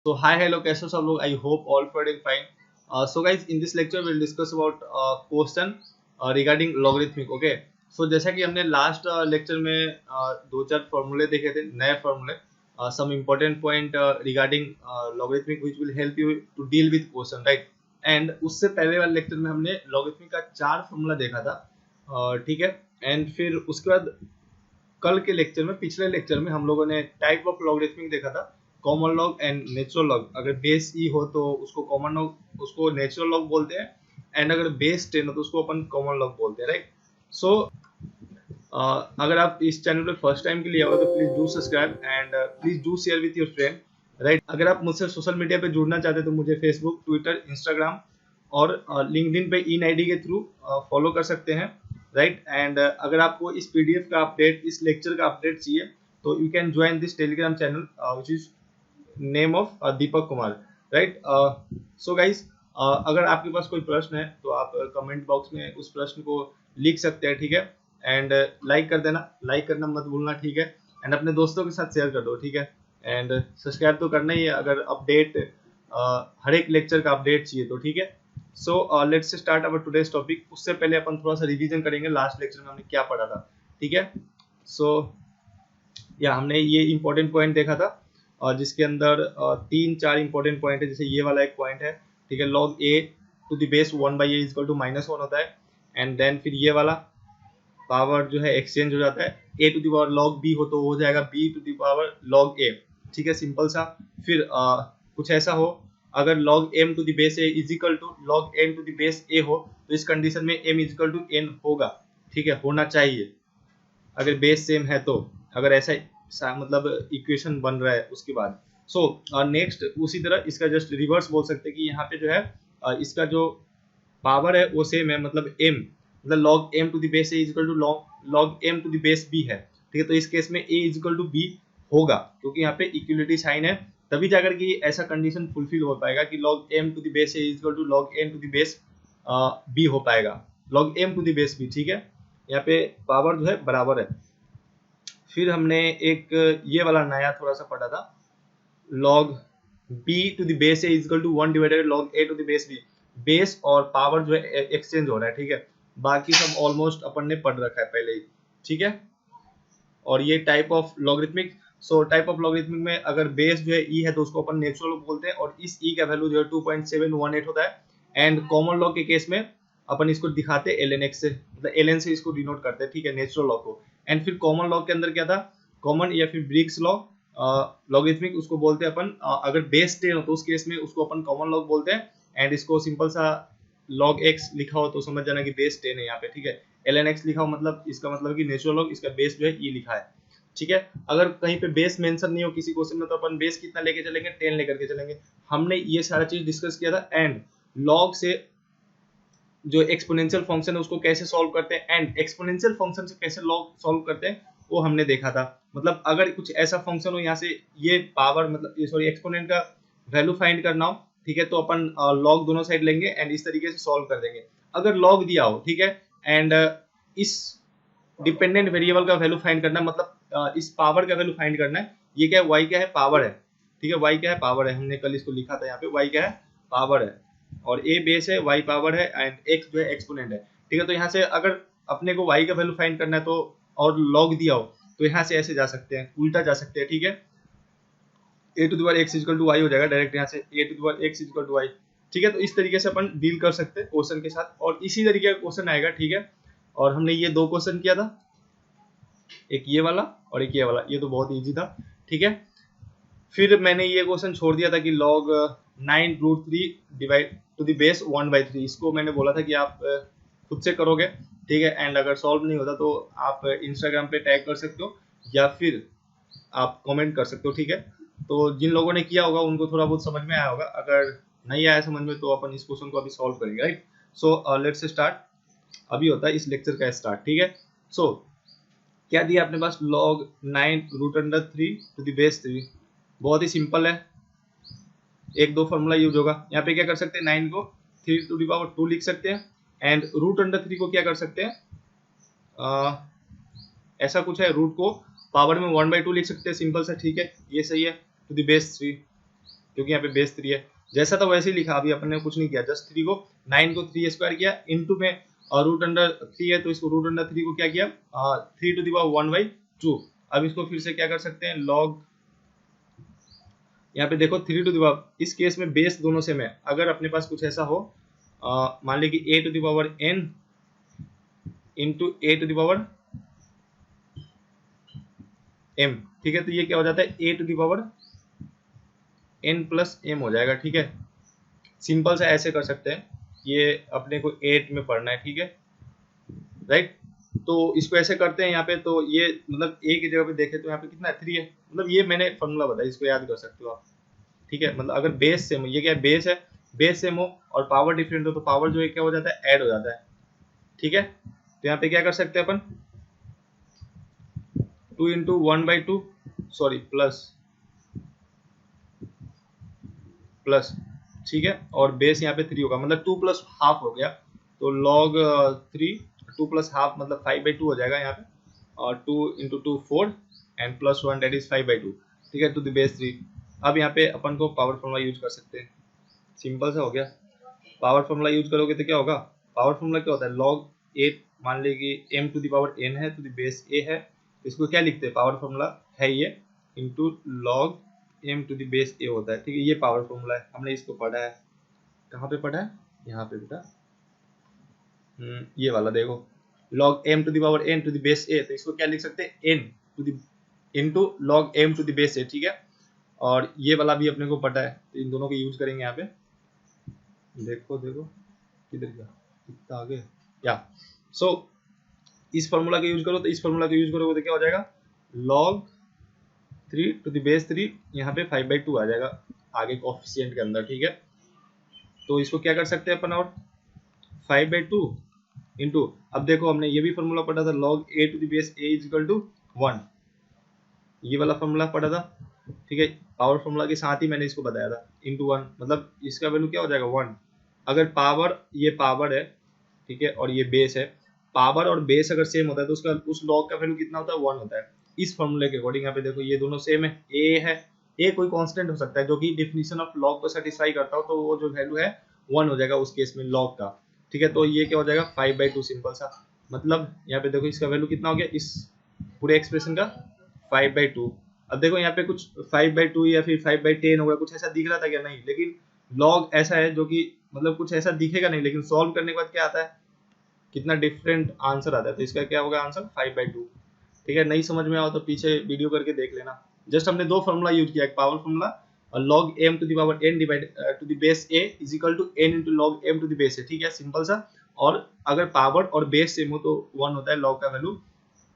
So hi, hello, कैसे हो सब लोग? I hope all doing fine. So guys, in this lecture we'll discuss about question regarding logarithmic. Okay. So जैसा कि हमने लास्ट लेक्चर में दो चार फॉर्मूले देखे थे, नए फॉर्मूले, some important point regarding logarithmic which will help you to deal with question, right? And उससे पहले वाले लेक्चर में हमने logarithmic का चार फॉर्मूला देखा था, ठीक है. एंड फिर उसके बाद कल के लेक्चर में, पिछले लेक्चर में हम लोगों ने टाइप ऑफ लॉगरिथमिक देखा था, common log and natural log. अगर बेस ई हो तो उसको कॉमन लॉग, उसको नेचुरल लॉग बोलते हैं. एंड अगर बेस 10 हो तो उसको अपन कॉमन लॉग बोलते हैं, राइट. सो अगर आप इस चैनल पे फर्स्ट टाइम के लिए आओ तो please do subscribe and please do share with your friend, right. अगर आप मुझसे सोशल मीडिया पे जुड़ना चाहते हैं तो मुझे फेसबुक, ट्विटर, इंस्टाग्राम और लिंक्डइन पे इन आईडी के थ्रू फॉलो कर सकते हैं, राइट. एंड अगर आपको इस पीडीएफ का अपडेट, इस लेक्चर का अपडेट चाहिए तो you can join this Telegram channel which is name of Deepak Kumar, right. So guys, अगर आपके पास कोई प्रश्न है तो आप कमेंट बॉक्स में उस प्रश्न को लिख सकते हैं, ठीक है. एंड लाइक कर देना, लाइक करना मत भूलना, ठीक है. एंड अपने दोस्तों के साथ शेयर कर दो, ठीक है. एंड सब्सक्राइब तो करना ही है अगर अपडेट, हर एक लेक्चर का अपडेट चाहिए तो, ठीक है. So let's start our today's topic. उससे पहले अपन थोड़ा सा रिवीजन करेंगे लास्ट लेक्चर में हमने क्या पढ़ा था, ठीक है. सो या हमने ये इंपॉर्टेंट पॉइंट देखा था और जिसके अंदर तीन चार इंपॉर्टेंट पॉइंट है. जैसे ये वाला एक पॉइंट है, ठीक है, log a to the base 1/a equal to -1 होता है. एंड देन फिर ये वाला पावर जो है एक्सचेंज हो जाता है, A to the power log B हो तो हो जाएगा B to the power log A, ठीक है, सिंपल सा. फिर कुछ ऐसा हो, अगर log m to the base a is equal to log n to the base a हो तो इस कंडीशन में m is equal to n होगा, ठीक है, होना चाहिए अगर बेस सेम है तो. अगर ऐसा मतलब इक्वेशन बन रहा है उसके बाद. सो नेक्स्ट उसी तरह इसका जस्ट रिवर्स बोल सकते हैं कि यहाँ पे जो है इसका जो पावर है वो सेम है, मतलब m, मतलब log m to the base a is equal to log m to the base b है, ठीक है. तो इस केस में a is equal to b होगा क्योंकि यहाँ पे इक्वलिटी साइन है, तभी जाकर कि ऐसा कंडीशन फुलफिल हो पाएगा कि log m to the base a is equal to log n to the base b हो पाएगा, log m to the base b, ठीक है. यहाँ पे पावर जो है बराबर है. फिर हमने एक ये वाला नया थोड़ा सा पढ़ा था, log b to the base a is equal to 1 divided log a to the base b. Base और पावर जो है एक्सचेंज हो रहा है, ठीक है. बाकी सब ऑलमोस्ट अपन ने पढ़ रखा है पहले ही, ठीक है. और ये type of logarithmic. So type of logarithmic में अगर बेस जो है ई है तो उसको अपन नेचुरल बोलते हैं और इस ई का वैल्यू जो है 2.718 होता है. एंड कॉमन लॉग के केस में अपन इसको दिखाते हैं ln x से, मतलब ln से इसको डिनोट करते हैं, ठीक है, नेचुरल लॉग को. एंड फिर कॉमन लॉग के अंदर क्या था, कॉमन या फिर ब्रिग्स लॉग लॉगरिथमिक उसको बोलते हैं अपन. अगर बेस 10 हो तो उस केस में उसको अपन कॉमन लॉग बोलते हैं. एंड इसको सिंपल सा log x लिखा हो तो समझ जाना कि बेस 10 है यहाँ पे, ठीक है. ln x लिखा हो मतलब इसका मतलब कि नेचुरल लॉग, इसका बेस जो है ये लिखा है, ठीक है. अगर कहीं पे बेस मेंशन नहीं हो किसी क्वेश्चन में तो अपन बेस कितना लेके चलेंगे, 10 लेकर के चलेंगे. हमने ये सारा चीज डिस्कस किया था. एंड लॉग से जो एक्सपोनेंशियल फंक्शन है उसको कैसे सॉल्व करते हैं एंड एक्सपोनेंशियल फंक्शन से कैसे लॉग सॉल्व करते हैं वो हमने देखा था. मतलब अगर कुछ ऐसा फंक्शन हो यहाँ से ये पावर, मतलब ये सॉरी एक्सपोनेंट का वैल्यू फाइंड करना हो, ठीक है, तो अपन लॉग दोनों साइड लेंगे एंड इस तरीके से सॉल्व कर देंगे. अगर लॉग दिया हो, ठीक है, एंड इस डिपेंडेंट वेरिएबल का वैल्यू फाइंड करना है, मतलब इस पावर का वैल्यू फाइंड करना है. ये क्या है, y क्या है, पावर है, ठीक है, y क्या है, पावर है. हमने कल इसको लिखा था यहाँ पे, y क्या है, पावर है, और a बेस है, y पावर है एंड x जो है एक्सपोनेंट है, ठीक है. तो यहाँ से अगर अपने को y का वैल्यू फाइंड करना है तो और लॉग दिया हो तो यहाँ से ऐसे जा सकते हैं, उल्टा जा सकते हैं, ठीक है. a to the power x equal to y हो जाएगा डायरेक्ट यहाँ से, a to the power x equal to y, ठीक है. तो इस तरीके से अपन डील कर सकते हैं क्वेश्चन के साथ और इसी तरीके का क्वेश्चन आएगा, ठीक है. और हमने ये दो क्वेश्चन किया था, एक ये वाला और एक ये वाला, ये तो बहुत इजी था, ठीक है. फिर मैंने ये क्वेश्चन छोड़ दिया था कि log 9√3 divide to the base 1/3. इसको मैंने बोला था कि आप खुद से करोगे, ठीक है. एंड अगर सॉल्व नहीं होता तो आप इंस्टाग्राम पे टैग कर सकते हो या फिर आप कमेंट कर सकते हो, ठीक है. तो जिन लोगों ने किया होगा उनको थोड़ा बहुत समझ में आया होगा, अगर नहीं आया समझ में तो अपन इस क्वेश्चन को अभी सॉल्व करेंगे, राइट. So let's start. अभी होता है इस लेक्चर का स्टार्ट, ठीक है. सो क्या दिया अपने पास, log 9√3 टू द बेस 3. बहुत ही सिंपल है, एक दो फॉर्मूला यूज होगा. यहाँ पे क्या कर सकते हैं, 9 को 3 टू द पावर 2 लिख सकते हैं एंड √3 को क्या कर सकते हैं, ऐसा कुछ है, रूट को पावर में 1/2 लिख सकते हैं, सिंपल सा, ठीक है, ये सही है, टू द बेस 3. क्योंकि यहाँ पे बेस 3 है। जैसा था वैसे ही लिखा, अभी अपन ने कुछ नहीं किया, जस्ट 3 को 9 को 3 स्क्वायर किया इनटू में रूट अंडर 3 है तो इसको रूट अंडर 3 को क्या किया 3 टू द पावर 1/2। अब इसको फिर से क्या कर सकते हैं लॉग, यहाँ पे देखो 3 टू द पावर, इस केस में बेस दोनों सेम है। अगर अपने पास कुछ ऐसा हो मान ली कि a to the power n into a to the power m, ठीक है, तो ये क्या हो जाता है a to the power n plus m हो जाएगा। ठीक है, सिंपल सा ऐसे कर सकते हैं, ये अपने को 8 में पढ़ना है। ठीक है राइट, तो इसको ऐसे करते हैं यहाँ पे, तो ये मतलब a की जगह पे देखें तो यहाँ पे कितना है 3 है, मतलब ये मैंने फॉर्मूला बताया, इसको याद कर सकते हो आप। ठीक है, मतलब अगर बेस सेम हो, ये क्या है बेस है, बेस सेम हो और पावर डिफरेंट हो तो पावर जो है क्या हो जाता है ऐड हो जाता है। ठीक है, तो यहाँ पे क्या कर सकते हैं अपन 2 इंटू 1/2 सॉरी प्लस, ठीक है, और बेस यहाँ पे 3 होगा, मतलब 2 प्लस हाफ हो गया, तो लॉग 3 2 प्लस हाफ मतलब 5/2 हो जाएगा यहाँ पे, और 2 into 2 4 and plus 1 that is 5/2। ठीक है, टू द बेस 3। अब यहाँ पे अपन को पावर फॉर्मूला यूज कर सकते हैं, सिंपल सा हो गया। पावर फॉर्मूला यूज करोगे तो क्या होगा, पावर फॉर्मूला क्या होता है लॉग 8, मान ली कि m to the power n है टू द बेस a है, तो इसको क्या लिखते हैं पावर फॉर्मूला है ये into log m to the base a होता है। ठीक है, ये पावर फॉर्मूला है, हमने इसको पढ़ा है, कहाँ पे पढ़ा है यहाँ पे बेटा, ये वाला देखो log m to the power n to the base a, तो इसको क्या लिख सकते हैं n to the into log m to the base a। ठीक है, और ये वाला भी अपने को पता है, तो इन दोनों को यूज करेंगे यहाँ पे। देखो किधर गया, कितना आगे या सो इस फॉर्मूला का यूज करो, तो इस फॉर्मूला का यूज करोगे तो क्या हो जाएगा log 3 टू द बेस 3, यहाँ पे 5/2 आ जाएगा आगे कोएफिशिएंट के अंदर। ठीक है, तो इसको क्या कर सकते हैं अपन, और 5/2 इंटू, अब देखो हमने ये भी फॉर्मूला पढ़ा था log a to the base a is equal to 1, ये वाला फॉर्मूला पढ़ा था। ठीक है, पावर फॉर्मूला के साथ ही मैंने इसको बताया था इंटू 1, मतलब इसका वैल्यू क्या हो जाएगा 1। अगर पावर, ये पावर है ठीक है और ये बेस है, पावर और बेस अगर सेम होता है तो उसका उस लॉग का वैल्यू कितना होता है 1 होता है। इस फॉर्मूले के अकॉर्डिंग यहाँ पे देखो ये दोनों सेम है, ए है, ए कोई कांस्टेंट हो सकता है जो कि डेफिनेशन ऑफ लॉग को सेटिस्फाई करता हो, तो वो जो वैल्यू है 1 हो जाएगा उस केस में लॉग का। ठीक है, तो ये क्या हो जाएगा 5/2 सिंपल सा, मतलब यहाँ पे देखो इसका वैल्यू कितना हो गया इस पूरे एक्सप्रेशन का 5/2। अब देखो यहाँ पे कुछ 5/2 या फिर 5/10 होगा, कुछ ऐसा दिख रहा था क्या, नहीं, लेकिन लॉग ऐसा है जो कि मतलब कुछ ऐसा दिखेगा नहीं, लेकिन सॉल्व करने के बाद क्या आता है कितना डिफरेंट आंसर आता है, तो इसका क्या होगा आंसर 5/2। ठीक है, नहीं समझ में आओ तो पीछे वीडियो करके देख लेना। जस्ट हमने दो फॉर्मूला यूज किया, एक पावर फॉर्मूला और log m to the power n divide to the base a is equal to n into log m to the base a। ठीक है, सिंपल सा, और अगर पावर और बेस सेम हो तो 1 होता है log का वैल्यू,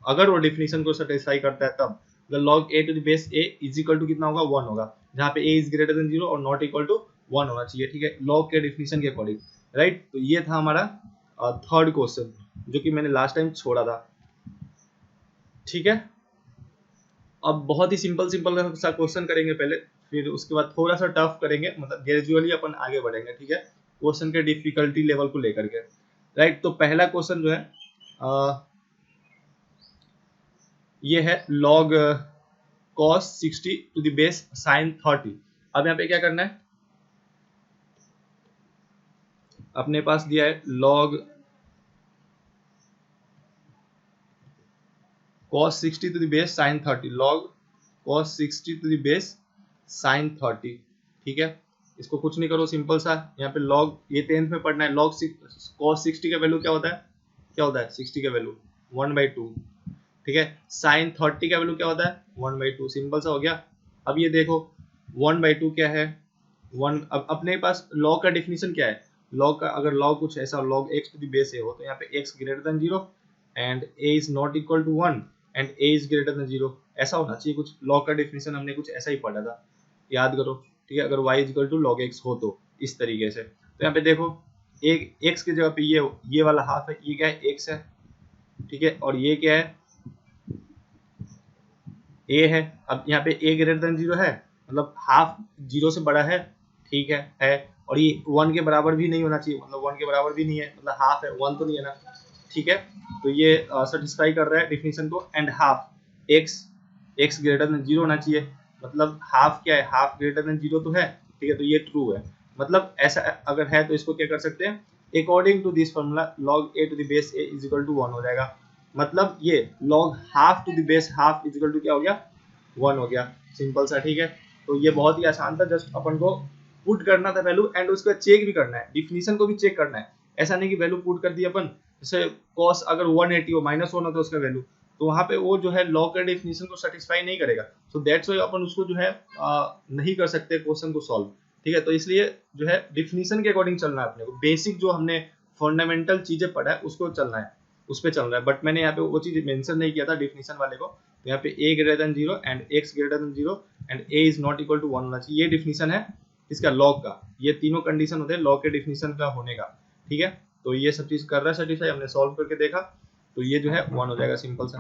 अगर वो डेफिनेशन को सेटिस्फाई करता है तब। The log a to the base a is equal to कितना होगा 1 होगा, जहाँ पे a इज ग्रेटर देन 0 और नॉट इक्वल टू 1 होना चाहिए। ठीक है, log के डेफिनेशन के अकॉर्डिंग, राइट। तो ये था हमारा थर्ड क्वेश्चन जो कि मैंने लास्ट टाइम छोड़ा था। ठीक है, अब बहुत ही सिंपल सा क्वेश्चन करेंगे पहले, फिर उसके बाद थोड़ा सा टफ करेंगे, मतलब ग्रेजुअली अपन आगे बढ़ेंगे। ठीक है, क्वेश्चन के डिफिकल्टी लेवल को लेकर के, राइट। तो पहला क्वेश्चन जो है ये है log cos 60 to the base sin 30। अब यहाँ पे क्या करना है, अपने पास दिया है log cos 60 to the base sin 30, log cos 60 to the base sin 30। ठीक है, इसको कुछ नहीं करो, सिंपल सा यहाँ पे log, ये 10th में पढ़ना है, log cos 60 का वैल्यू क्या होता है 60 का वैल्यू 1/2। ठीक है, sin 30 का वैल्यू क्या होता है 1/2, सिंपल सा हो गया। अब ये देखो 1/2 क्या है 1, अब अपने पास log का डेफिनेशन क्या है, log का अगर log कुछ ऐसा log x to the base a हो तो यहाँ पे x greater than 0 and a is not equal to 1 and a is greater than 0, ऐसा होना चाहिए कुछ। log का डेफिनेशन हमने कुछ ऐसा ही पढ़ा था, याद करो। ठीक है, अगर y is equal to log x हो तो इस तरीके से, तो यहाँ पे देखो एक x की जगह पे ये वाला हाफ है, ये क्या है x है। ठीक है, और ये क्या है a है। अब यहाँ पे a ग्रेटर देन 0 है, मतलब हाफ 0 से बड़ा है। ठीक है, और ये 1 के बराबर भी नहीं होना चाहिए, मतलब 1 के बराबर भी नहीं है, मतलब हाफ है 1 तो नहीं है ना। ठीक है, तो ये सेटिस्फाई कर रहा है डेफिनेशन को। And half x greater than 0 होना चाहिए, मतलब हाफ क्या है, हाफ ग्रेटर देन 0 तो है, ठीक है, तो ये ट्रू है। मतलब ऐसा अगर है तो इसको क्या कर सकते हैं, according to this formula log a to the base a is equal to 1 हो जाएगा। मतलब ये log half to the base half is equal to क्या हो गया, 1 हो गया। सिंपल सा, ठीक है। तो ये बहुत ही आसान था, जस्ट अपन को पुट करना था वैल्यू एंड उसका चेक भी करना है, डिफिनीशन को भी चेक करना है। ऐसा नहीं कि वैल्यू पुट कर दी अपन, जैसे cos अगर 180 हो -1 हो तो उसका वैल्यू, तो वहां पे वो जो है लॉ का डेफिनेशन को सेटिस्फाई नहीं करेगा। सो दैट्स व्हाई अपन उसको जो है नहीं कर सकते क्वेश्चन को सॉल्व, ठीक है। तो इसलिए जो है डिफिनीशन के अकॉर्डिंग चलना है अपने को, बेसिक जो हमने फंडामेंटल चीजें पढ़ा है उसको चलना है, उस पर चल रहा है। बट मैंने यहाँ पे वो चीज मेंशन नहीं किया था डिफिनीशन वाले को, तो यहाँ पे a greater than 0 and x greater than 0 and a is not equal to 1 होना चाहिए। ये डिफिनीशन है इसका लॉग का, ये तीनों कंडीशन होते हैं लॉग के डिफिनीशन का होने का, ठीक है। तो ये सब चीज कर रहा है सेटिस्फाई, हमने सॉल्व करके देखा, तो ये जो है 1 हो जाएगा, सिंपल सा,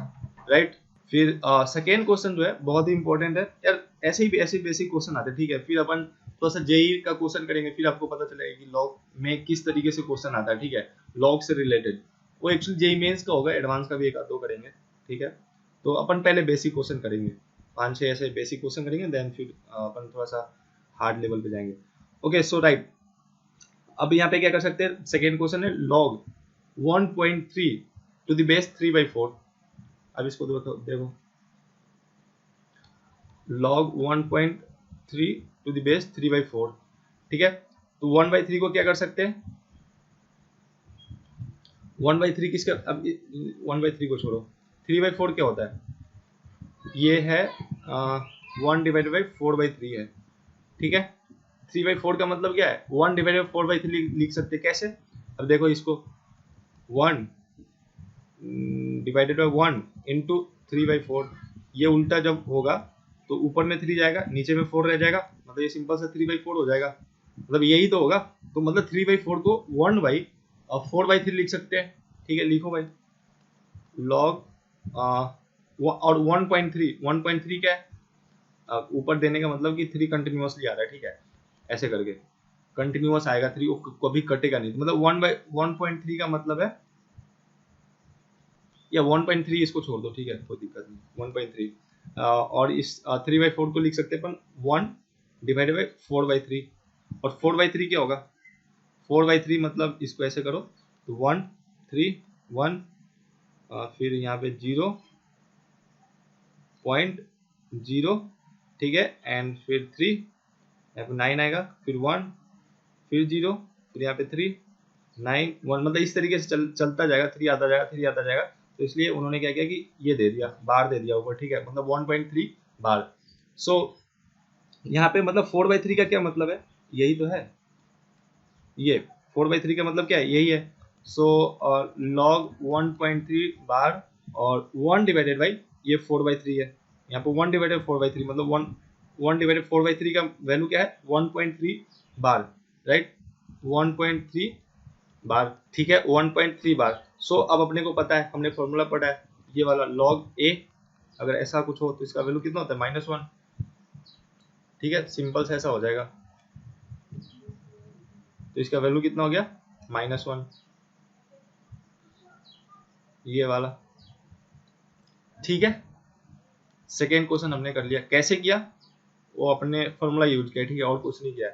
राइट। फिर सेकेंड क्वेश्चन जो है बहुत ही इंपॉर्टेंट है यार, ऐसे बेसिक क्वेश्चन आते हैं, ठीक है। फिर अपन थोड़ा सा जेई का क्वेश्चन करेंगे, फिर आपको पता चलेगा कि लॉग में किस तरीके से क्वेश्चन आता है, ठीक है, लॉग से रिलेटेड। वो एक्चुअली जेई मेंस का होगा, एडवांस का भी एक आध दो करेंगे, ठीक है। तो अपन पहले बेसिक क्वेश्चन करेंगे, 5-6 ऐसे बेसिक क्वेश्चन करेंगे, देन फिर अपन थोड़ा सा हार्ड लेवल पे जाएंगे। ओके, सो राइट, अब यहाँ पे क्या कर सकते हैं, सेकेंड क्वेश्चन है log 1.3 टू द बेस 3/4। अब इसको देखो log 1.3 टू द बेस 3/4, ठीक है। तो 1/3 को क्या कर सकते हैं, 1/3 किसका, अब 1/3 को छोड़ो, 3/4 क्या होता है, ये है 1 डिवाइडेड बाई 4/3 है, ठीक है। 3/4 का मतलब क्या है, 1 डिवाइडेड बाई 4/3 लिख सकते हैं, कैसे, अब देखो इसको 1 डिवाइडेड बाई 1 इंटू 3/4, ये उल्टा जब होगा तो ऊपर में 3 जाएगा, नीचे में 4 रह जाएगा, मतलब ये सिंपल सा 3/4 हो जाएगा, मतलब यही तो होगा। तो मतलब 3/4 को 1/4/3 लिख सकते हैं, ठीक है। लिखो भाई log और 1.3 क्या है, ऊपर देने का मतलब कि 3 कंटिन्यूअसली आ रहा है, ठीक है, ऐसे करके कंटिन्यूअस आएगा 3, कभी कटेगा नहीं, मतलब 1/1.3 का मतलब है, या 1.3 इसको छोड़ दो, ठीक है, कोई दिक्कत नहीं, 1.3 और इस 3/4 को लिख सकते हैं अपन 1 डिवाइडेड बाई 4/3, और 4/3 क्या होगा, 4/3 मतलब इसको ऐसे करो तो 1 3 1 फिर यहाँ पे 0.0, ठीक है, एंड फिर 3, यहाँ पे 9 आएगा, फिर 1 फिर 0, फिर यहाँ पे 3 9 1, मतलब इस तरीके से चलता जाएगा, 3 आता जाएगा 3 आता जाएगा। तो इसलिए उन्होंने क्या किया कि ये दे दिया, बार दे दिया ऊपर, ठीक है, मतलब 1.3 बार। सो यहाँ पे मतलब 4/3 का क्या मतलब है, यही तो है, ये 4/3 का मतलब क्या है, यही है। सो log 1.3 बार और 1 डिवाइडेड बाई ये 4/3 है, यहाँ पे 1 डिवाइडेड 4/3 मतलब 1 डिवाइडेड 4/3 का वैल्यू क्या है, 1.3 बार, राइट, 1.3 बार, ठीक है, 1.3 बार। सो अब अपने को पता है, हमने फॉर्मूला पढ़ा है ये वाला log a, अगर ऐसा कुछ हो तो इसका वैल्यू कितना होता है, -1, ठीक है, सिंपल से ऐसा हो जाएगा, तो इसका वैल्यू कितना हो गया, -1, ये वाला, ठीक है। सेकेंड क्वेश्चन हमने कर लिया, कैसे किया, वो अपने फॉर्मूला यूज किया, ठीक है, और कुछ नहीं किया।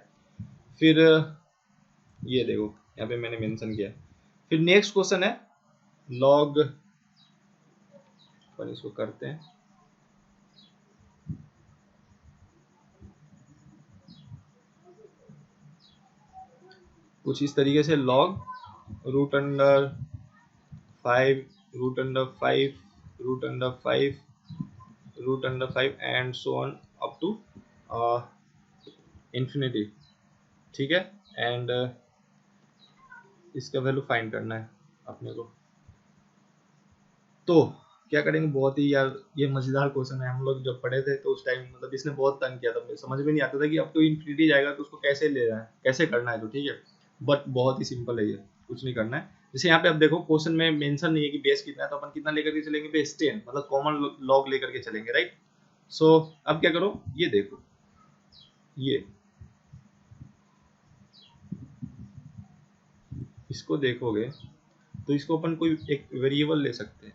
फिर ये देखो यहाँ पे मैंने मेंशन किया। फिर नेक्स्ट क्वेश्चन है log, अपन इसको करते हैं, कुछ इस तरीके से log √5 √5 √5 √5 and so on up to infinity, ठीक है, एंड इसका वैल्यू फाइंड करना है अपने को। तो क्या करेंगे, बहुत ही यार ये मजेदार क्वेश्चन है, हम लोग जब पढ़े थे तो उस टाइम मतलब इसने बहुत तंग किया था, मुझे समझ में नहीं आता था कि अब तो इंफिनिटी जाएगा तो उसको कैसे ले रहा है, कैसे करना है, तो ठीक है, बट बहुत ही सिंपल है, ये कुछ नहीं करना है। जैसे यहाँ पे अब देखो क्वेश्चन में मेंशन नहीं है कि बेस कितना है, तो अपन कितना लेकर के चलेंगे, बेस 10, मतलब कॉमन लॉग लेकर के चलेंगे, राइट। सो अब क्या करो, ये देखो, ये इसको देखोगे तो इसको अपन कोई एक वेरिएबल ले सकते हैं,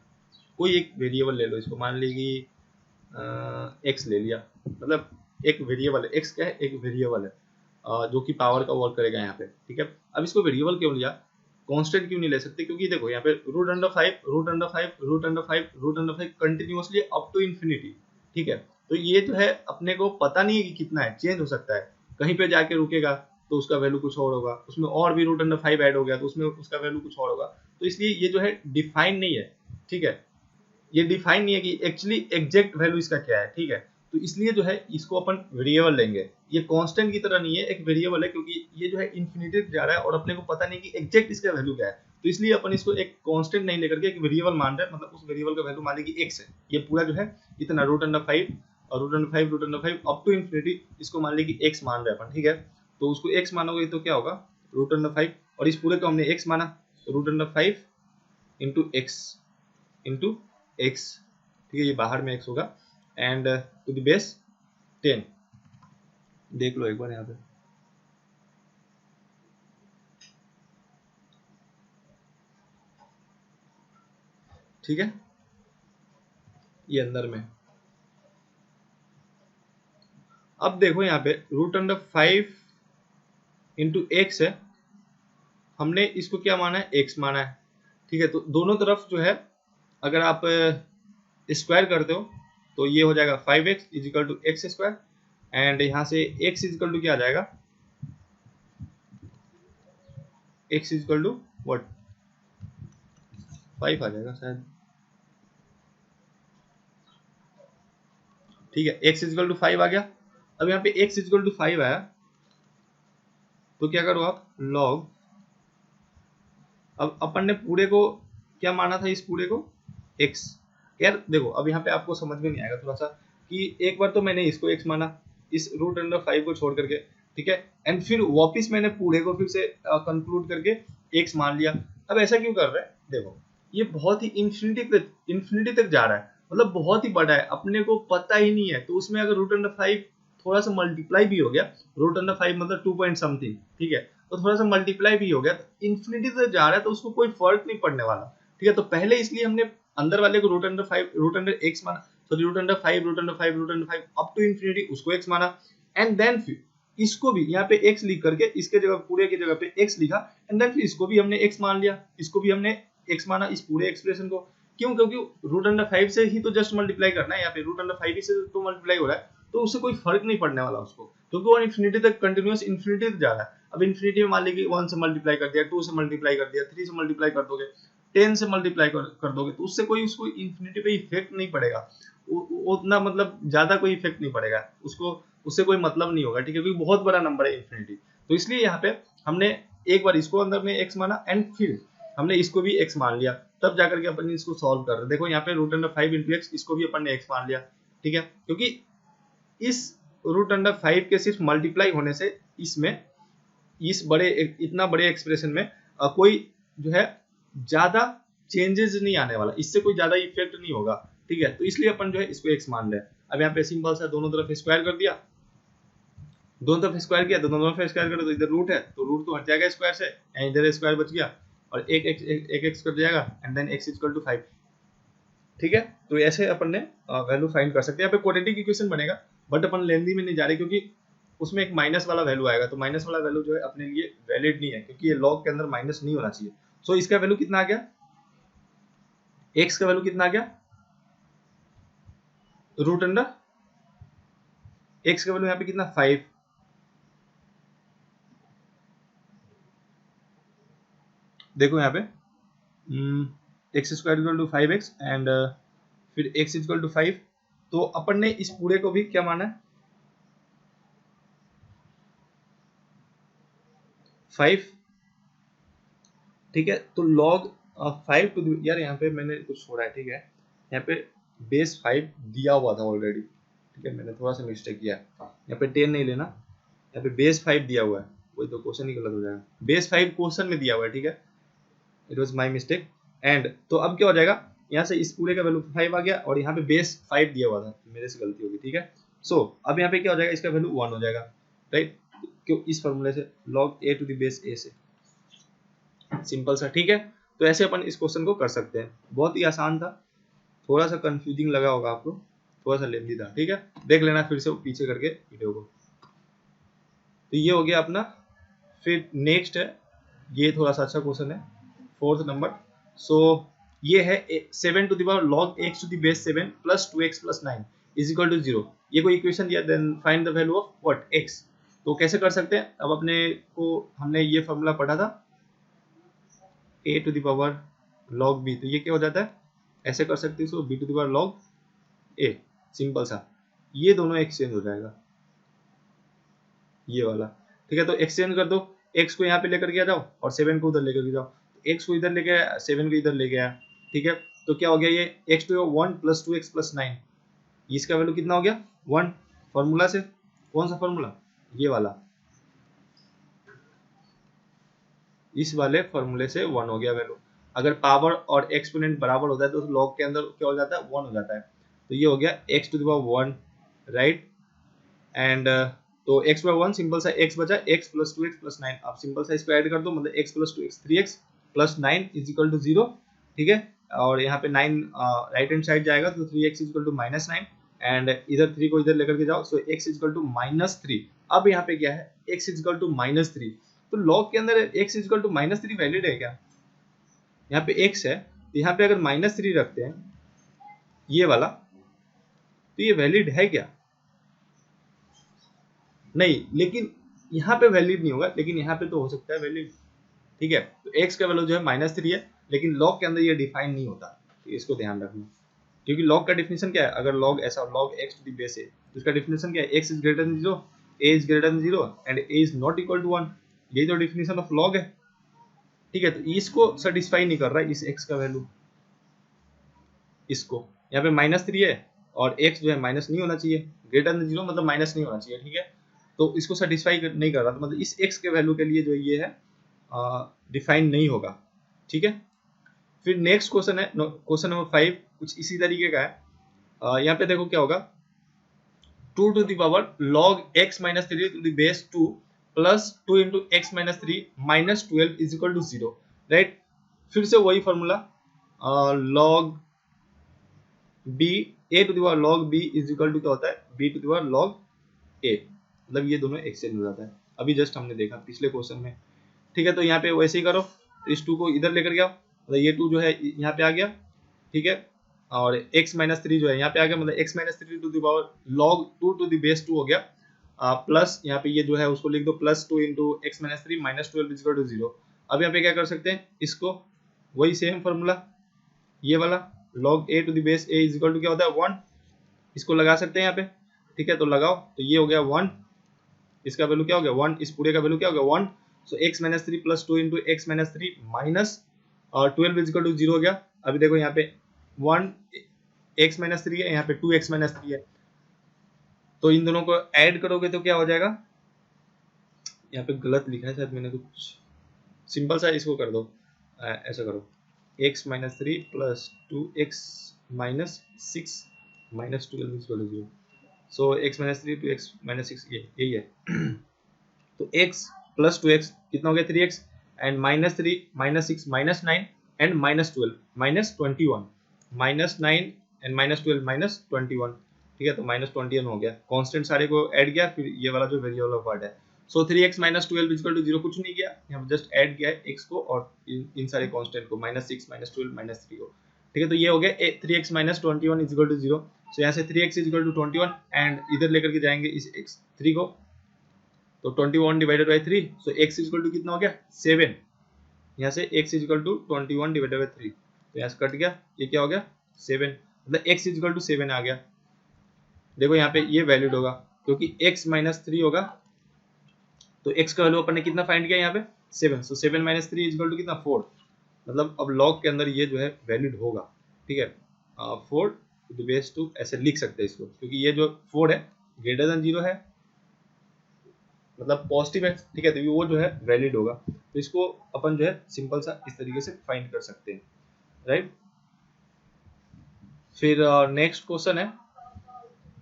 कोई एक वेरिएबल ले लो, इसको मान लीजिए एक्स ले लिया, मतलब एक वेरिएबल है, एक्स क्या है, एक वेरिएबल है। जो कि पावर का वर्क करेगा यहाँ पे, ठीक है। अब इसको वेरिएबल क्यों लिया, कांस्टेंट क्यों नहीं ले सकते, क्योंकि देखो यहाँ पे root under 5 root under 5 root under 5 root under 5 continuously up to infinity, ठीक है। तो ये जो है अपने को पता नहीं है कि कितना है, चेंज हो सकता है, कहीं पे जाके रुकेगा तो उसका वैल्यू कुछ और होगा, उसमें और भी रूट अंडर 5 ऐड हो गया तो उसमें उसका वैल्यू कुछ और होगा। तो इसलिए ये जो है डिफाइन नहीं है, ठीक है, ये डिफाइन नहीं है कि एक्चुअली एग्जैक्ट वैल्यू इसका क्या है, ठीक है। तो इसलिए जो है इसको अपन वेरिएबल लेंगे, ये कांस्टेंट की तरह नहीं है, एक वेरिएबल है, क्योंकि ये जो है इन्फिनिटी जा रहा है और अपने को पता नहीं कि एग्जैक्ट इसका वैल्यू क्या है। तो इसलिए अपन इसको एक कांस्टेंट नहीं लेकर के एक वेरिएबल मान रहे हैं, मतलब उस वेरिएबल का वैल्यू मान लीजिए x है, ये पूरा जो है इतना रूट अंडर 5 और root under 5 root under 5 up to infinity, इसको मान लीजिए x मान रहे हैं अपन, ठीक है। तो उसको x मानोगे तो क्या होगा, रूट अंडर 5, और इस पूरे को हमने x माना, रूट अंडर 5 इंटू x, ठीक है, ये बाहर में x होगा, एंड टू द बेस 10, देख लो एक बार यहाँ पे, ठीक है, ये अंदर में। अब देखो यहाँ पे रूट अंडर 5 इंटू एक्स है, हमने इसको क्या माना है, x माना है, ठीक है। तो दोनों तरफ जो है अगर आप स्क्वायर करते हो तो ये हो जाएगा 5x is equal to x square, and यहाँ से x इजिकल टू क्या आ जाएगा, x इजिकल टू व्हाट 5 आ जाएगा शायद, ठीक है, x इजिकल टू 5 आ गया। अब यहाँ पे x इजिकल टू 5 आया तो क्या करो आप, लॉग, अब अपन ने पूरे को क्या माना था, इस पूरे को x, यार देखो अब यहाँ पे आपको समझ में नहीं आएगा थोड़ा सा, कि एक बार तो मैंने इसको x माना इस रूट अंडर 5 को छोड़ करके, ठीक है, एंड फिर वापिस मैंने पूरे को फिर से कंक्लूड करके x मान लिया। अब ऐसा क्यों कर रहा है, देखो ये बहुत ही इन्फिनिटी तक जा रहा है, मतलब बहुत ही बड़ा है, अपने को पता ही नहीं है, तो उसमें अगर रूट अंडर 5 थोड़ा सा मल्टीप्लाई भी हो गया, रूट अंडर 5 मतलब 2 पॉइंट समथिंग, ठीक है, तो थोड़ा सा मल्टीप्लाई भी हो गया तो इन्फिनिटी तक जा रहा है, तो उसको कोई फर्क नहीं पड़ने वाला, ठीक है। तो पहले इसलिए हमने अंदर वाले को root under 5 root under x माना, sorry root under 5 root under 5 root under 5 up to infinity उसको x माना, एंड देन फिर इसको भी यहाँ पे x लिख करके इसके जगह पूरे की जगह पे x लिखा, एंड देन फिर इसको भी हमने x मान लिया, इसको भी हमने x माना इस पूरे एक्सप्रेशन को, क्यों, क्योंकि रूट अंडर 5 से ही तो जस्ट मल्टीप्लाई करना है, यहाँ पे रूट अंडर 5 से तो मल्टीप्लाई हो रहा है, तो उससे कोई फर्क नहीं पड़ने वाला उसको, क्योंकि वो इन्फिनिटी तक कंटिन्यूअस इन्फिनिटी तक जा रहा है। अब इन्फिनिटी में मान लीजिए 1 से मल्टीप्लाई कर दिया, 2 से मल्टीप्लाई कर दिया, 3 से मल्टीप्लाई कर दोगे, 10 से मल्टीप्लाई कर दोगे, तो उससे कोई उसको इन्फिनिटी पे इफेक्ट नहीं पड़ेगा, उतना मतलब ज्यादा कोई इफेक्ट नहीं पड़ेगा उसको, उससे कोई मतलब नहीं होगा, ठीक है, क्योंकि बहुत बड़ा नंबर है इन्फिनिटी। तो इसलिए यहाँ पे हमने एक बार इसको अंदर में x माना, एंड फिर हमने इसको भी x मान लिया, तब जाकर के अपन इसको सॉल्व कर रहे। देखो यहाँ पे रूट अंडर 5 इंटू एक्स, इसको भी अपन ने x मान लिया, ठीक है, क्योंकि इस रूट अंडर 5 के सिर्फ मल्टीप्लाई होने से इसमें इस बड़े इतना बड़े एक्सप्रेशन में कोई जो है ज्यादा चेंजेस नहीं आने वाला, इससे कोई ज्यादा इफेक्ट नहीं होगा, ठीक है। तो इसलिए अपन जो है इसको x मान रहे हैं। अब यहाँ पे सिंपल सा दोनों तरफ स्क्वायर कर दिया, दोनों तरफ स्क्वायर किया तो दोनों तरफ स्क्वायर करो तो इधर रूट है तो रूट तो हट जाएगा स्क्वायर से, एंड इधर स्क्वायर बच गया और एक एक्स कट जाएगा, and then x equal to 5, ठीक है। तो ऐसे अपन ने वैल्यू फाइंड कर सकते हैं। यहाँ पे क्वाड्रेटिक इक्वेशन बनेगा, बट अपन लेंथी में नहीं जा रहे, क्योंकि उसमें एक माइनस वाला वैल्यू आएगा, तो माइनस वाला वैल्यू जो है अपने लिए वैलिड नहीं है, क्योंकि ये लॉग के अंदर माइनस नहीं होना चाहिए। सो इसका वैल्यू कितना आ गया, x का वैल्यू कितना आ गया, रूट अंडर x का वैल्यू यहाँ पे कितना 5, देखो यहाँ पे x square equal to 5x and फिर x इक्वल टू 5, तो अपन ने इस पूरे को भी क्या माना है 5, ठीक है। तो log 5 टू यार यहाँ पे मैंने कुछ छोड़ा है, ठीक है, यहाँ पे बेस 5 दिया हुआ था ऑलरेडी, ठीक है, मैंने थोड़ा सा मिस्टेक किया, यहाँ पे 10 नहीं लेना, यहाँ पे बेस 5 दिया हुआ है, वही तो क्वेश्चन ही गलत हो जाएगा, बेस 5 क्वेश्चन में दिया हुआ है, ठीक है, it was my mistake. And तो अब क्या हो जाएगा, यहाँ से इस पूरे का वैल्यू 5 आ गया और यहाँ पे बेस 5 दिया हुआ था, तो मेरे से गलती होगी, ठीक है। सो अब यहाँ पे क्या हो जाएगा, इसका वैल्यू 1 हो जाएगा, राइट, क्यों, इस फॉर्मूले से log a to the base a से, सिंपल सा, ठीक है। तो ऐसे अपन इस क्वेश्चन को कर सकते हैं, बहुत ही आसान था, थोड़ा सा कंफ्यूजिंग लगा होगा आपको, थोड़ा सा लेंथी था, ठीक है, देख लेना फिर से पीछे करके वीडियो को। तो ये हो गया अपना। फिर नेक्स्ट है, ये थोड़ा सा अच्छा क्वेश्चन है, 4th नंबर। सो ये है 7 to the power log x to the base 7 plus 2x plus 9 is equal to 0। ये कोई इक्वेशन दिया, then find the value of what x। तो कैसे कर सकते हैं, अब अपने को हमने ये फॉर्मूला पढ़ा था a to the power log b, तो ये क्या हो जाता है, ऐसे कर सकते हैं इसको, b to the power log a, simple सा। ये दोनों एक्सचेंज हो जाएगा, ये वाला, ठीक है। तो एक्सचेंज कर दो, x को यहाँ पे लेकर के आ जाओ और 7 को उधर लेकर के जाओ, x को इधर लेके आया, 7 को इधर लेके आया, ठीक है। तो क्या हो गया, ये x to 1 plus 2x plus 9, इसका वैल्यू कितना हो गया 1। फॉर्मूला से, कौन सा फॉर्मूला, ये वाला, इस वाले फॉर्मूले से 1 हो गया वैल्यू। अगर पावर और एक्सपोनेंट बराबर होता है तो लॉग के अंदर क्या हो जाता है, 1 हो जाता है। तो ये हो गया x to the power 1, right. And तो x बाय 1 सिंपल सा x बचा x प्लस 2x प्लस 9। आप सिंपल सा इसको ऐड कर दो, मतलब x plus 2x 3x plus 9 is equal to 0, ठीक है। और यहाँ पे 9 राइट हैंड साइड जाएगा तो 3x is equal to minus 9, and इधर 3 को इधर लेकर के जाओ, so x is equal to minus 3। अब यहाँ पे क्या है, x is equal to minus 3, तो लॉग के अंदर x is equal to minus 3 valid है क्या, यहाँ पे x है, तो यहाँ पे अगर माइनस 3 रखते हैं ये वाला, तो ये वैलिड है क्या, नहीं, लेकिन यहाँ पे वैलिड नहीं होगा, लेकिन यहाँ पे तो हो सकता है वैलिड, ठीक है। तो x का वैल्यू जो है माइनस 3 है, लेकिन लॉग के अंदर ये डिफाइन नहीं होता, तो इसको ध्यान रखना। क्योंकि लॉग का डिफिनेशन क्या है, अगर लॉग ऐसा log x to the base है, तो इसका डिफिनेशन क्या है, x is greater than 0, a is greater than 0 and a is not equal to 1। यही तो डिफिनेशन ऑफ लॉग है, ठीक है। तो इसको सेटिस्फाई नहीं कर रहा है, इस x का वैल्यू, इसको यहाँ पे माइनस 3 है और x जो है माइनस नहीं होना चाहिए, ग्रेटर देन 0 मतलब माइनस नहीं होना चाहिए, ठीक है। तो इसको सेटिस्फाई नहीं कर रहा, तो मतलब इस x के वैल्यू के लिए जो ये है डिफाइन नहीं होगा, ठीक है। फिर नेक्स्ट क्वेश्चन है क्वेश्चन नंबर 5, कुछ इसी तरीके का है। यहाँ पे देखो क्या होगा, 2 to the power log x minus 3 to the base 2 plus 2 into x minus 3 minus 12 is equal to 0, right. फिर से वही formula, log b a to the power log b is equal to क्या होता है, b to the power log a, मतलब ये दोनों exchange हो जाता है, अभी जस्ट हमने देखा पिछले क्वेश्चन में, ठीक है। तो यहाँ पे वैसे ही करो, तो इस 2 को इधर लेकर गया, मतलब ये 2 जो है यहाँ पे आ गया, ठीक है। और x माइनस 3 जो है यहाँ पे आ गया, मतलब x minus 3 to the power log 2 to the base 2 हो गया, प्लस यहाँ पे ये जो है उसको लिख दो plus 2 into x minus 3 minus 12 is equal to 0। अब यहाँ पे क्या कर सकते हैं, इसको वही सेम फॉर्मूला, ये वाला log a to the base a is equal to क्या होता है 1, इसको लगा सकते हैं यहाँ पे, ठीक है। तो लगाओ, तो ये हो गया 1, इसका वैल्यू क्या हो गया 1, इस पूरे का वैल्यू क्या हो गया 1। So x minus 3 plus 2 into x minus 3 minus 12 is equal to 0 हो गया। अभी देखो यहाँ पे 1 x माइनस 3 है, यहाँ पे 2x माइनस 3 है, तो इन दोनों को ऐड करोगे तो क्या हो जाएगा, यहाँ पे गलत लिखा है शायद मैंने कुछ, सिंपल सा इसको कर दो, ऐसा करो x minus 3 plus 2x minus 6 minus 12 is equal to 0। So x minus 3 two x minus 6 यही है। तो x प्लस 2x कितना हो गया 3x, and minus 3 minus 6 minus 9 and minus 12 minus 21, minus 9 and minus 12 minus 21, ठीक है। तो माइनस 21 हो गया, कांस्टेंट सारे को ऐड किया, फिर ये वाला जो वेरिएबल पार्ट है। सो 3x माइनस 12 इक्वल टू 0 कुछ नहीं किया, यहाँ जस्ट ऐड किया है x को और इन सारे कांस्टेंट को, माइनस 6 माइनस 12 माइनस 3 को, ठीक है। तो ये हो गया 3x minus 21 is equal to 0। So यहाँ से 3x is equal to 21 and इधर लेकर के जाएंगे इस x 3 को, तो 21 divided by 3, so x is equal to कितना हो गया 7, यहाँ से x is equal to 21 divided by 3, तो यहाँ से कट गया, ये क्या हो गया 7, मतलब x इज इक्वल टू 7 आ गया। देखो यहाँ पे ये वैलिड होगा क्योंकि x माइनस 3 होगा, तो x का वैल्यू अपन ने कितना फाइंड किया यहाँ पे 7, सो 7 माइनस 3 इज इक्वल टू कितना 4, मतलब अब लॉग के अंदर ये जो है वैलिड होगा, ठीक है। 4 टू द बेस 2 ऐसे लिख सकते हैं इसको, क्योंकि ये जो 4 है ग्रेटर देन 0 है, मतलब पॉजिटिव है, ठीक है। तो वो जो है वैलिड होगा, तो इसको अपन जो है सिंपल सा इस तरीके से फाइंड कर सकते हैं, राइट। फिर नेक्स्ट क्वेश्चन है,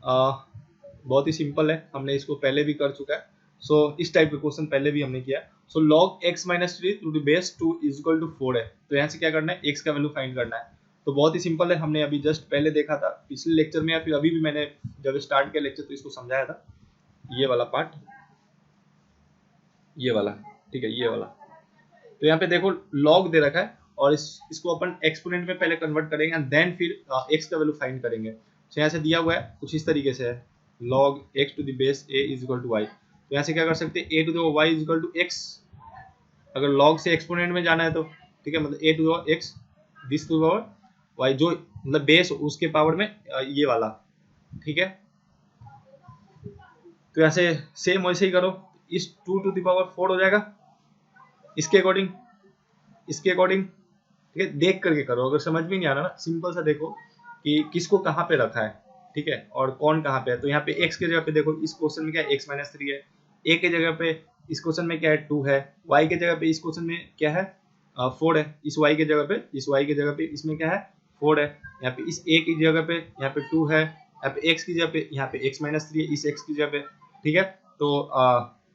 बहुत ही सिंपल है, हमने इसको पहले भी कर चुका है। सो इस टाइप का क्वेश्चन पहले भी हमने किया है। So log x minus 3 to the base 2 is equal to 4 है, तो यहाँ से क्या करना है x का वैल्यू फाइंड करना है। तो बहुत ही सिंपल है, हमने अभी जस्ट पहले देखा था पिछले लेक्चर में, या फिर अभी भी मैंने जब स्टार्ट किया लेक्चर तो इसको समझाया था, ये वाला पार्ट, ये वाला, ठीक है, ये वाला। तो यहाँ पे देखो log दे रखा है और इसको अपन एक्सपोनेंट में पहले कन्वर्ट करेंगे एंड देन फिर x का वैल्यू फाइंड करेंगे। तो यहाँ से दिया हुआ है कुछ इस तरीके से है, log x to the base a is equal to y। तो यहाँ से क्या कर सकते हैं, a to the y is equal to x, अगर log से एक्सपोनेंट में जाना है तो, ठीक है, मतलब a to the x this to the power y, जो मतलब बेस उसके पावर में ये वाला, ठीक है। तो यहाँ से सेम वैसे ही करो, इस 2 टू द पावर 4 हो जाएगा इसके अकॉर्डिंग, इसके अकॉर्डिंग, ठीक है। देख करके करो, अगर समझ में नहीं आ रहा ना, सिंपल सा देखो कि किसको कहाँ पे रखा है, ठीक है, और कौन कहाँ पे है। तो यहाँ पे x के जगह पे देखो, इस क्वेश्चन में क्या है, x-3 है, a के जगह पे इस क्वेश्चन में क्या है 2 है, y के जगह पे इस क्वेश्चन में क्या है 4 है, इस y के जगह पे, इस y के जगह पे इसमें क्या है 4 है, यहाँ पे इस a की जगह पे यहाँ पे 2 है, यहाँ पे x की जगह पे यहाँ पे x-3 है, इस x की जगह पे, ठीक है। तो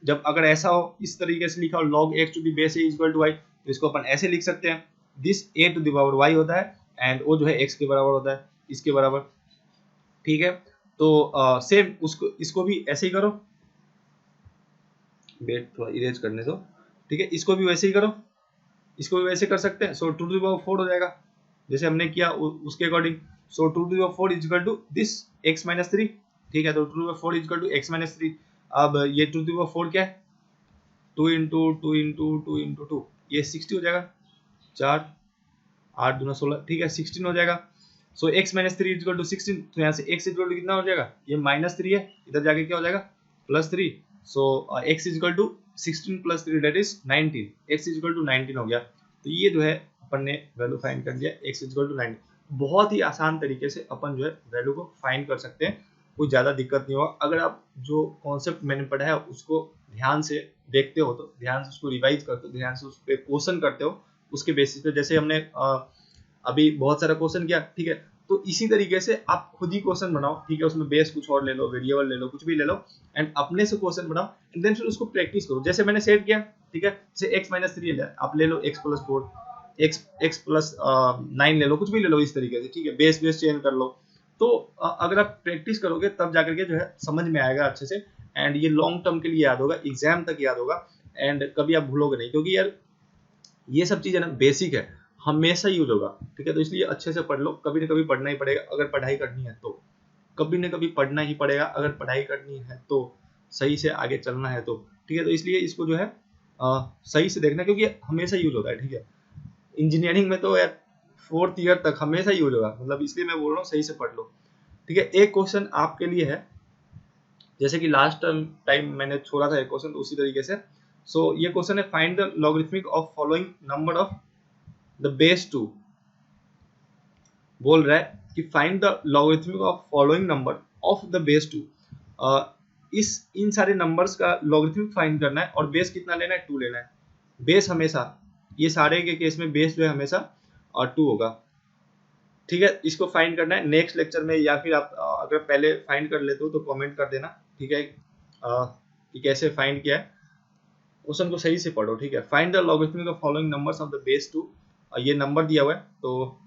जब अगर ऐसा हो, इस तरीके से लिखा हो log x to the base a equal to y, तो इसको अपन ऐसे लिख सकते हैं, this a to the power y होता है एंड वो जो है x के बराबर होता है, इसके बराबर, ठीक है। तो सेम उसको इसको भी ऐसे ही करो, वेट थोड़ा इरेज करने दो, ठीक है, इसको भी वैसे ही करो, इसको भी वैसे कर सकते हैं। सो 2 टू द पावर 4 हो जाएगा जैसे हमने किया उसके according. So 2 to the power 4 is equal to this x-3, ठीक है। तो 2 to the power 4 is equal to x-3। अब ये 2 टू द पावर 4 क्या है, 2 इंटू 2 इंटू 2 इंटू 2, ये 60 हो जाएगा, 4 8 दूना 16, ठीक है, 16 हो जाएगा। सो x-3 इज इक्वल टू 16। तो यहाँ से x इज इक्वल टू कितना हो जाएगा, ये -3 है, इधर जाके क्या हो जाएगा +3। So x is equal to 16 + 3 that is 19, x is equal to 19 हो गया। तो ये जो है अपन ने वैल्यू फाइंड कर दिया, x इज इक्वल टू 19। बहुत ही आसान तरीके से अपन जो है वैल्यू को फाइंड कर सकते हैं, कोई ज़्यादा दिक्कत नहीं होगा। अगर आप जो कॉन्सेप्ट मैंने पढ़ा है उसको ध्यान से देखते हो, तो ध्यान से उसको रिवाइज करते हो, ध्यान से उस पर क्वेश्चन करते हो, उसके बेसिस पे, जैसे हमने अभी बहुत सारा क्वेश्चन किया, ठीक है। तो इसी तरीके से आप खुद ही क्वेश्चन बनाओ, ठीक है, उसमें बेस कुछ और ले लो, वेरिएबल ले लो, कुछ भी ले लो एंड अपने से क्वेश्चन बनाओ एंड देन फिर उसको प्रैक्टिस करो, जैसे मैंने सेट किया, ठीक है। जैसे x-3 ले, आप ले लो x+4, x+9 ले लो, कुछ भी ले लो इस तरीके से, ठीक है, बेस चेंज कर लो। तो अगर आप प्रैक्टिस करोगे तब जाकर के जो है समझ में आएगा अच्छे से एंड ये लॉन्ग टर्म के लिए याद होगा, एग्जाम तक याद होगा एंड कभी आप भूलोगे नहीं, क्योंकि यार ये सब चीजें ना बेसिक है, हमेशा यूज होगा, ठीक है। तो इसलिए अच्छे से पढ़ लो, कभी ना कभी पढ़ना ही पड़ेगा अगर पढ़ाई करनी है तो, कभी ना कभी पढ़ना ही पड़ेगा अगर पढ़ाई करनी है तो, सही से आगे चलना है तो, ठीक है। तो इसलिए इसको जो है सही से देखना, क्योंकि हमेशा यूज होता है, ठीक है। इंजीनियरिंग में तो यार 4th ईयर तक हमेशा यूज होगा, मतलब इसलिए मैं बोल रहा हूँ सही से पढ़ लो, ठीक है। एक क्वेश्चन आपके लिए है, जैसे कि लास्ट टाइम मैंने छोड़ा था एक क्वेश्चन, तो उसी तरीके से। सो ये क्वेश्चन है, find the logarithmic of following number of the base 2। बोल रहा है कि find the logarithmic of following number of the base 2। इस इन सारे नंबर्स का लॉगरिथमिक फाइंड करना है और बेस कितना लेना है, 2 लेना है। बेस हमेशा, ये सारे के केस में बेस जो है हमेशा 2 होगा, ठीक है। इसको फाइंड करना है नेक्स्ट लेक्चर में, या फिर आप अगर पहले फाइंड कर लेते हो तो कमेंट कर देना, ठीक है, कि कैसे फाइंड किया है। क्वेश्चन को सही से पढ़ो, ठीक है। Find the logarithmic of following numbers of the base 2। ये नंबर दिया हुआ है, तो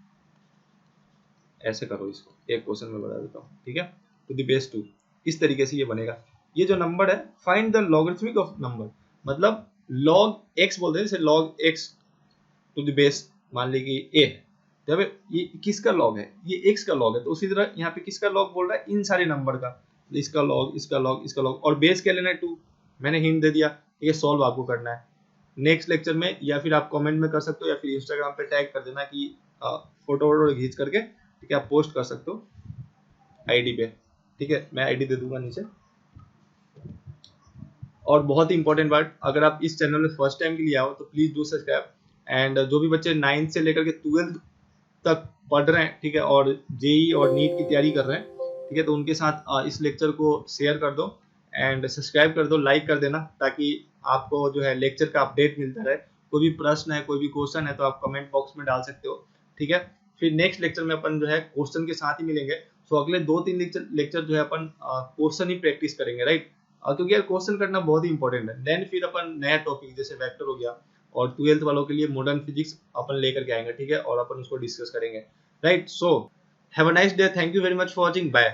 ऐसे करो, इसको एक क्वेश्चन में बता देता हूँ, ठीक है। टू द बेस 2 इस तरीके से ये बनेगा। ये जो नंबर है, find the logarithmic of number, मतलब log x बोलते हैं, जैसे log x to the base, मान ली कि a, जब ये किसका log है, ये x का log है, तो उसी तरह यहाँ पे किसका log बोल रहा है, इन सारे नंबर का, इसका log, इसका log, इसका log, और बेस क्या लेना है 2, मैंने हिंट दे दिया, ठीक है। सॉल्व आपको करना है नेक्स्ट लेक्चर में, या फिर आप कमेंट में कर सकते हो, या फिर इंस्टाग्राम पे टैग कर देना कि फोटो वोटो खींच करके, ठीक है, आप पोस्ट कर सकते हो आईडी पे, ठीक है, मैं आईडी दे दूंगा नीचे। और बहुत ही इंपॉर्टेंट बात, अगर आप इस चैनल में फर्स्ट टाइम के लिए आओ तो प्लीज डू सब्सक्राइब एंड जो भी बच्चे 9th से लेकर के 12th तक पढ़ रहे हैं, ठीक है, और जेई और नीट की तैयारी कर रहे हैं, ठीक है, तो उनके साथ इस लेक्चर को शेयर कर दो एंड सब्सक्राइब कर दो, लाइक कर देना, ताकि आपको जो है लेक्चर का अपडेट मिलता रहे। कोई भी प्रश्न है, कोई भी क्वेश्चन है, तो आप कमेंट बॉक्स में डाल सकते हो, ठीक है। फिर नेक्स्ट लेक्चर में अपन जो है क्वेश्चन के साथ ही मिलेंगे। सो अगले 2-3 लेक्चर जो है अपन क्वेश्चन ही प्रैक्टिस करेंगे, राइट, क्योंकि यार क्वेश्चन करना बहुत ही इंपॉर्टेंट है। देन फिर अपन नया टॉपिक जैसे वेक्टर हो गया, और 12th वालों के लिए मॉडर्न फिजिक्स अपन लेकर के आएंगे, ठीक है, और अपन उसको डिस्कस करेंगे, right. So have a nice day, thank you very much for watching, bye.